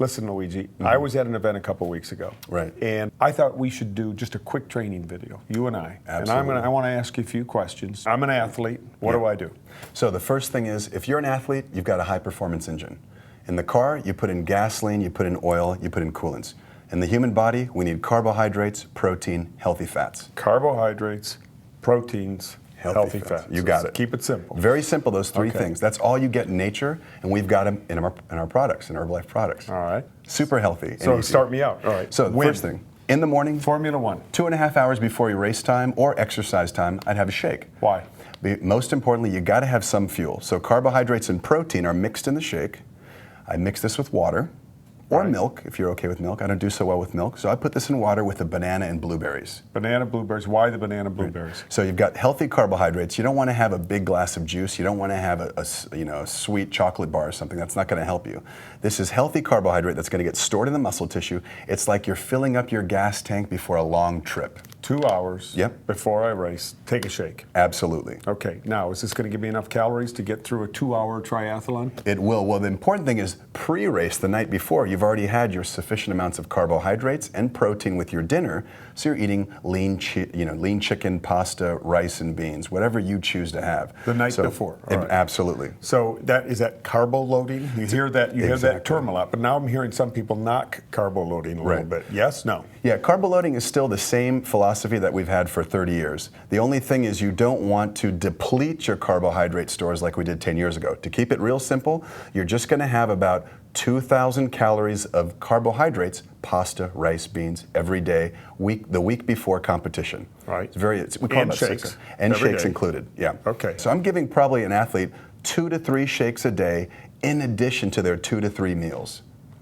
Listen, Luigi, I was at an event a couple weeks ago. Right. And I thought we should do just a quick training video, you and I. Absolutely. And I want to ask you a few questions. I'm an athlete. What do I do? So the first thing is, if you're an athlete, you've got a high-performance engine. In the car, you put in gasoline, you put in oil, you put in coolants. In the human body, we need carbohydrates, protein, healthy fats. Carbohydrates, proteins, healthy fats. You got it. Keep it simple. Very simple, those three things. That's all you get in nature, and we've got them in our products, in Herbalife products. All right. Super healthy. So easy. start me out. All right. So the first thing, in the morning, Formula One. 2.5 hours before your race time or exercise time, I'd have a shake. Why? Most importantly, you got to have some fuel. So carbohydrates and protein are mixed in the shake. I mix this with water or milk, if you're okay with milk. I don't do so well with milk, so I put this in water with the banana and blueberries. Banana, blueberries. Why the banana, blueberries? Right. So you've got healthy carbohydrates. You don't want to have a big glass of juice. You don't want to have a sweet chocolate bar or something. That's not going to help you. This is healthy carbohydrate that's going to get stored in the muscle tissue. It's like you're filling up your gas tank before a long trip. 2 hours before I race, take a shake. Absolutely. Okay, now is this going to give me enough calories to get through a 2-hour triathlon? It will. Well, the important thing is pre-race, the night before, you've already had your sufficient amounts of carbohydrates and protein with your dinner, so you're eating lean chicken, pasta, rice, and beans, whatever you choose to have. The night before. All right. Absolutely. So is that carbo loading? You hear that term a lot, but now I'm hearing some people knock carbo loading a little bit. Yes? No? Yeah, carbo loading is still the same philosophy that we've had for 30 years. The only thing is you don't want to deplete your carbohydrate stores like we did 10 years ago. To keep it real simple, you're just going to have about 2,000 calories of carbohydrates, pasta, rice, beans, every day, the week before competition. Right. We call it shakes. And shakes included, yeah. Okay. So I'm giving probably an athlete 2 to 3 shakes a day in addition to their 2 to 3 meals.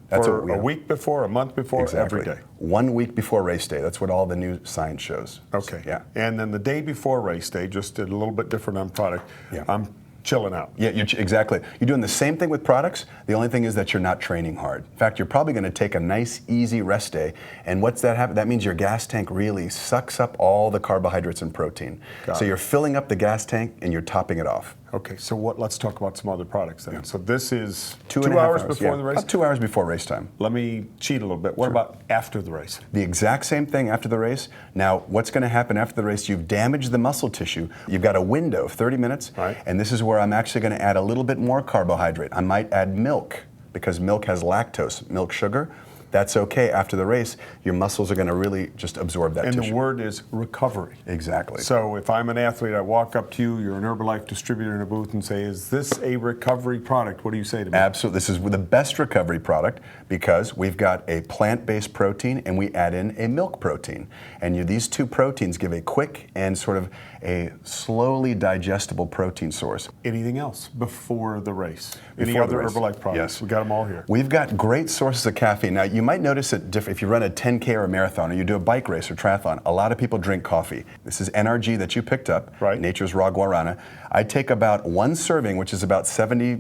That's for a week before, a month before, every day. 1 week before race day. That's what all the new science shows. Okay. Yeah. And then the day before race day, just a little bit different on product. Yeah. I'm chilling out. Yeah, exactly. You're doing the same thing with products. The only thing is that you're not training hard. In fact, you're probably going to take a nice, easy rest day. And what's that happen? That means your gas tank really sucks up all the carbohydrates and protein. So you're filling up the gas tank and you're topping it off. Okay, so let's talk about some other products then. Yeah. So this is 2 hours before the race? About 2 hours before race time. Let me cheat a little bit. What about after the race? The exact same thing after the race. Now, what's going to happen after the race? You've damaged the muscle tissue. You've got a window of 30 minutes, and this is where I'm actually going to add a little bit more carbohydrate. I might add milk, because milk has lactose, milk sugar. That's okay. After the race, your muscles are going to really just absorb that tissue. And the word is recovery. Exactly. So if I'm an athlete, I walk up to you, you're an Herbalife distributor in a booth, and say, is this a recovery product? What do you say to me? Absolutely. This is the best recovery product because we've got a plant-based protein and we add in a milk protein. And these two proteins give a quick and sort of a slowly digestible protein source. Anything else before the race? Any other Herbalife products? Yes. We got them all here. We've got great sources of caffeine. Now, you might notice that if you run a 10K or a marathon or you do a bike race or triathlon, a lot of people drink coffee. This is NRG that you picked up, Nature's Raw Guarana. I take about 1 serving, which is about 70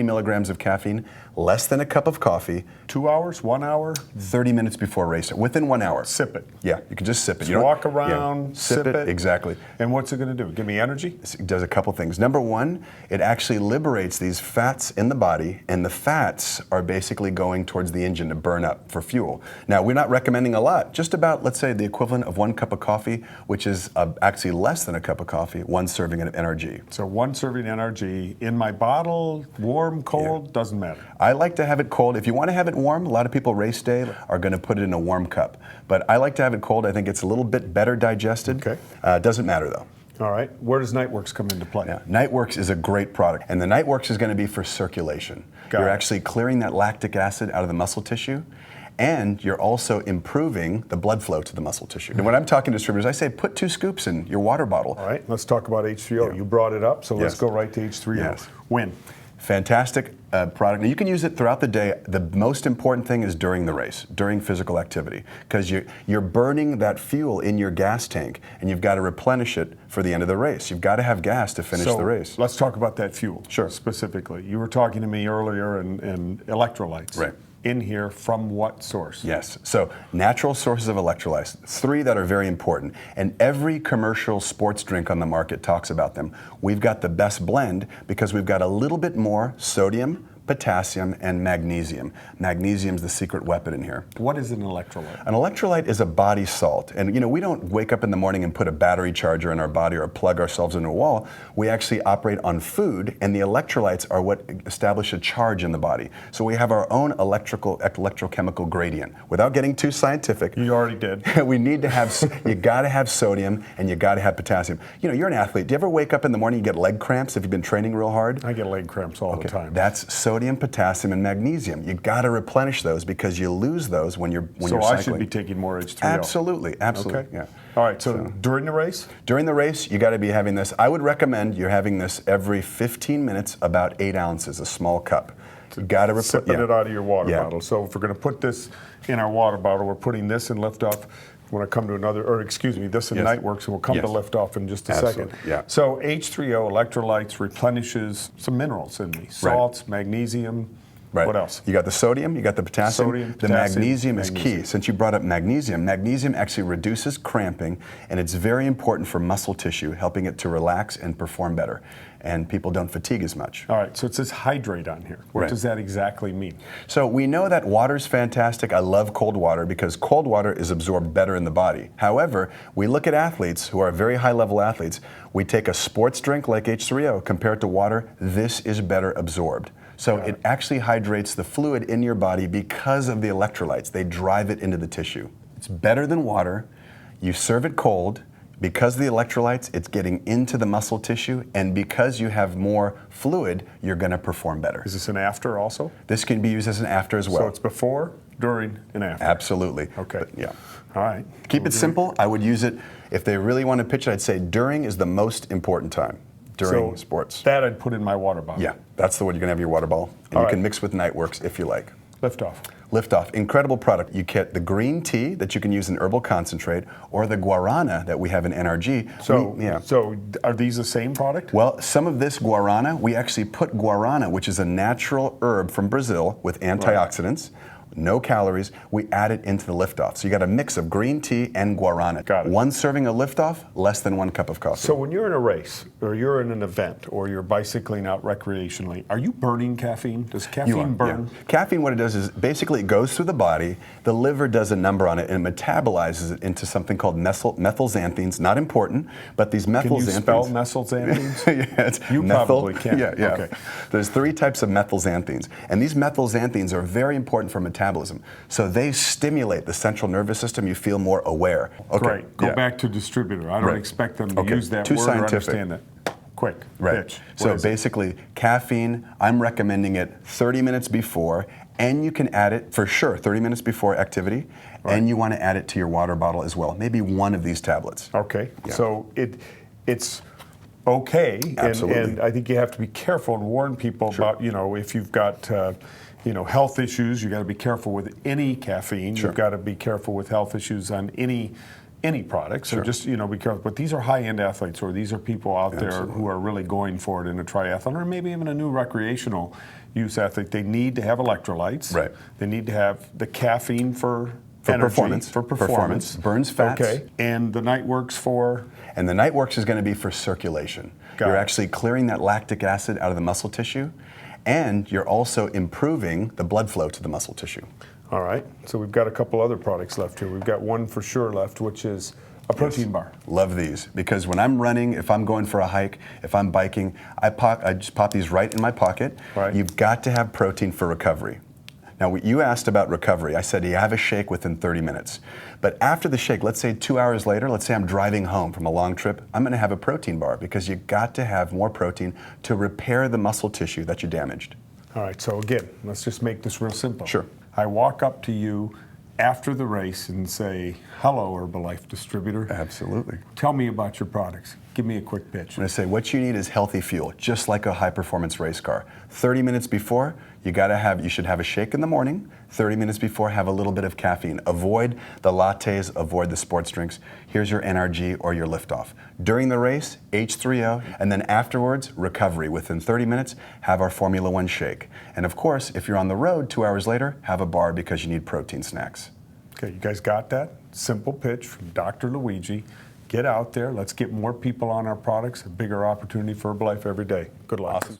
milligrams of caffeine, less than a cup of coffee. 2 hours, 1 hour? 30 minutes before race, within 1 hour. Sip it. Yeah, you can just sip it. Just walk around, sip it. Exactly. And what's it going to do? Give me energy? It does a couple things. Number one, it actually liberates these fats in the body, and the fats are basically going towards the engine to burn up for fuel. Now, we're not recommending a lot, just about, let's say, the equivalent of 1 cup of coffee, which is actually less than a cup of coffee, 1 serving of NRG. So 1 serving NRG in my bottle, warm, cold, doesn't matter. I like to have it cold. If you want to have it warm, a lot of people race day are going to put it in a warm cup. But I like to have it cold. I think it's a little bit better digested. Okay. Doesn't matter though. All right. Where does Nightworks come into play? Yeah. Nightworks is a great product. And the Nightworks is going to be for circulation. You're actually clearing that lactic acid out of the muscle tissue. And you're also improving the blood flow to the muscle tissue. And when I'm talking to distributors, I say put 2 scoops in your water bottle. All right, let's talk about H3O. You brought it up, so let's go right to H3O. Yes. When? Fantastic product. Now you can use it throughout the day. The most important thing is during the race, during physical activity, because you're burning that fuel in your gas tank, and you've got to replenish it for the end of the race. You've got to have gas to finish the race. Let's talk about that fuel. Sure. Specifically. You were talking to me earlier and electrolytes. Right. In here from what source? Yes, so natural sources of electrolytes, 3 that are very important, and every commercial sports drink on the market talks about them. We've got the best blend because we've got a little bit more sodium, potassium, and magnesium. Magnesium's the secret weapon in here. What is an electrolyte? An electrolyte is a body salt. And you know, we don't wake up in the morning and put a battery charger in our body or plug ourselves into a wall. We actually operate on food, and the electrolytes are what establish a charge in the body. So we have our own electrochemical gradient. Without getting too scientific. You already did. We need to have, you gotta have sodium and you gotta have potassium. You know, you're an athlete. Do you ever wake up in the morning and get leg cramps if you've been training real hard? I get leg cramps all the time. That's sodium, potassium, and magnesium. You gotta replenish those because you lose those when you're cycling. So I should be taking more H3O. Absolutely, absolutely. Okay. Yeah. All right, so during the race? During the race, you gotta be having this. I would recommend you're having this every 15 minutes, about 8 ounces, a small cup. You gotta sipping it out of your water bottle. So if we're gonna put this in our water bottle, we're putting this in liftoff. When I come to another, or excuse me, this in Nightworks, and we'll come to liftoff in just a second. Yeah. So H3O, electrolytes, replenishes some minerals in me. Salts, magnesium. Right. What else? You got the sodium, you got the potassium. Sodium, the magnesium is key. Since you brought up magnesium, magnesium actually reduces cramping, and it's very important for muscle tissue, helping it to relax and perform better. And people don't fatigue as much. All right, so it says hydrate on here. What does that exactly mean? So we know that water's fantastic. I love cold water because cold water is absorbed better in the body. However, we look at athletes who are very high-level athletes. We take a sports drink like H3O, compared to water, this is better absorbed. So it actually hydrates the fluid in your body because of the electrolytes. They drive it into the tissue. It's better than water. You serve it cold. Because of the electrolytes, it's getting into the muscle tissue, and because you have more fluid, you're going to perform better. Is this an after also? This can be used as an after as well. So it's before, during, and after? Absolutely. Okay. But, yeah. All right. Keep it simple. I would use it, if they really want to pitch it, I'd say during is the most important time. During sports. That I'd put in my water bottle. Yeah, that's the one you're going to have your water bottle. And you can mix with Nightworks if you like. Liftoff. Liftoff, incredible product. You get the green tea that you can use in herbal concentrate, or the guarana that we have in NRG. So are these the same product? Well, some of this guarana, we actually put guarana, which is a natural herb from Brazil with antioxidants. No calories, we add it into the Liftoff. So you got a mix of green tea and guarana. Got it. One serving of Liftoff, less than 1 cup of coffee. So when you're in a race, or you're in an event, or you're bicycling out recreationally, are you burning caffeine? Does caffeine burn? Yeah. Caffeine, what it does is basically it goes through the body, the liver does a number on it, and it metabolizes it into something called methylxanthines. Not important, but these methylxanthines. Can you spell methylxanthines? Yeah, it's you probably can. Yeah. Okay. There's 3 types of methylxanthines, and these methylxanthines are very important for metabolism. So they stimulate the central nervous system. You feel more aware. Okay. Great. Go back to distributor. I don't expect them to use that word or understand that. Quick. Pitch. So basically, caffeine, I'm recommending it 30 minutes before, and you can add it for sure 30 minutes before activity, and you want to add it to your water bottle as well. Maybe 1 of these tablets. Okay. Yeah. So it's okay, and I think you have to be careful and warn people about, if you've got health issues, you got to be careful with any caffeine. You've got to be careful with health issues on any product. So just be careful. But these are high-end athletes, or these are people out there who are really going for it in a triathlon, or maybe even a new recreational use athlete. They need to have electrolytes. Right. They need to have the caffeine for energy, performance. Burns fats. Okay. And the Nightworks for? And the Nightworks is going to be for circulation. You're actually clearing that lactic acid out of the muscle tissue, and you're also improving the blood flow to the muscle tissue. All right. So we've got a couple other products left here. We've got one for sure left, which is a protein bar. Love these, because when I'm running, if I'm going for a hike, if I'm biking, I just pop these right in my pocket. Right. You've got to have protein for recovery. Now, you asked about recovery. I said you have a shake within 30 minutes. But after the shake, let's say 2 hours later, let's say I'm driving home from a long trip, I'm going to have a protein bar, because you've got to have more protein to repair the muscle tissue that you damaged. All right, so again, let's just make this real simple. Sure. I walk up to you after the race and say, hello, Herbalife distributor. Absolutely. Tell me about your products. Give me a quick pitch. I'm going to say what you need is healthy fuel, just like a high-performance race car. 30 minutes before, you should have a shake in the morning. 30 minutes before, have a little bit of caffeine. Avoid the lattes, avoid the sports drinks. Here's your NRG or your Liftoff. During the race, H3O, and then afterwards, recovery. Within 30 minutes, have our Formula 1 shake. And of course, if you're on the road 2 hours later, have a bar, because you need protein snacks. Okay, you guys got that? Simple pitch from Dr. Luigi. Get out there. Let's get more people on our products. A bigger opportunity for Herbalife every day. Good luck. Awesome.